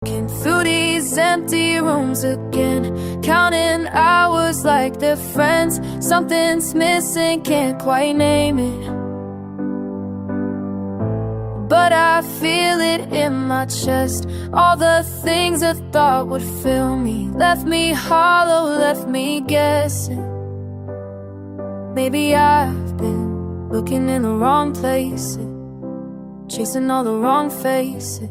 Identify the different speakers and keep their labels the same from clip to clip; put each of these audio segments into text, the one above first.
Speaker 1: Walking through these empty rooms again, counting hours like they're friends. Something's missing, can't quite name it, but I feel it in my chest. All the things I thought would fill me left me hollow, left me guessing. Maybe I've been looking in the wrong places, chasing all the wrong faces.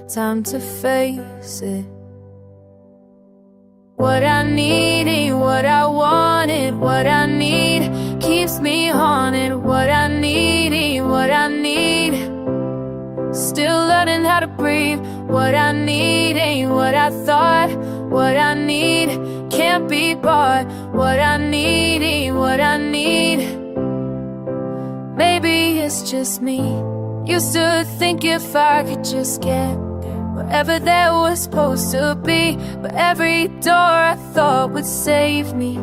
Speaker 1: Time to face it. What I need ain't what I wanted. What I need keeps me haunted. What I need ain't what I need. Still learning how to breathe. What I need ain't what I thought. What I need can't be bought. What I need ain't what I need. Maybe it's just me. Used to think if I could just get wherever there was supposed to be, but every door I thought would save me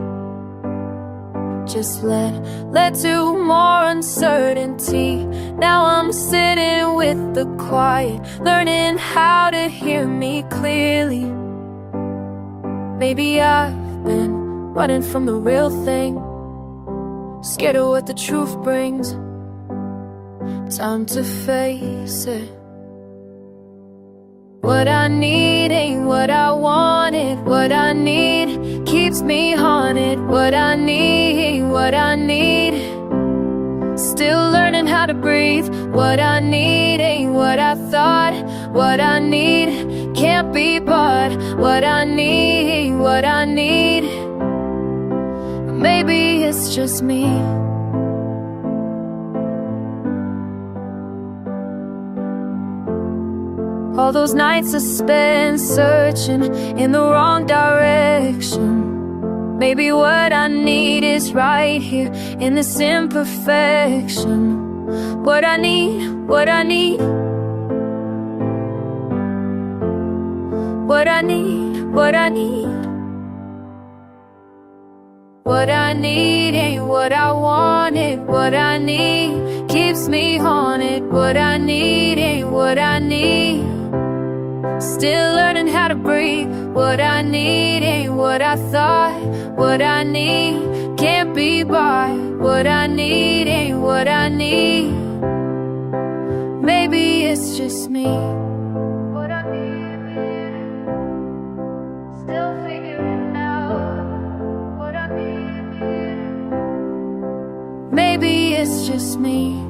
Speaker 1: just led to more uncertainty. Now I'm sitting with the quiet, learning how to hear me clearly. Maybe I've been running from the real thing, scared of what the truth brings. Time to face it. What I need ain't what I wanted. What I need keeps me haunted. What I need ain't what I need. Still learning how to breathe. What I need ain't what I thought. What I need can't be bought. What I need ain't what I need. Maybe it's just me. All those nights I spent searching in the wrong direction. Maybe what I need is right here in this imperfection. What I need, what I need, what I need, what I need. What I need ain't what I wanted. What I need keeps me haunted. What I need ain't what I need. Still learning how to breathe. What I need ain't what I thought. What I need can't be bought. What I need ain't what I need. Maybe it's just me. What I need, still figuring out what I need. Maybe it's just me.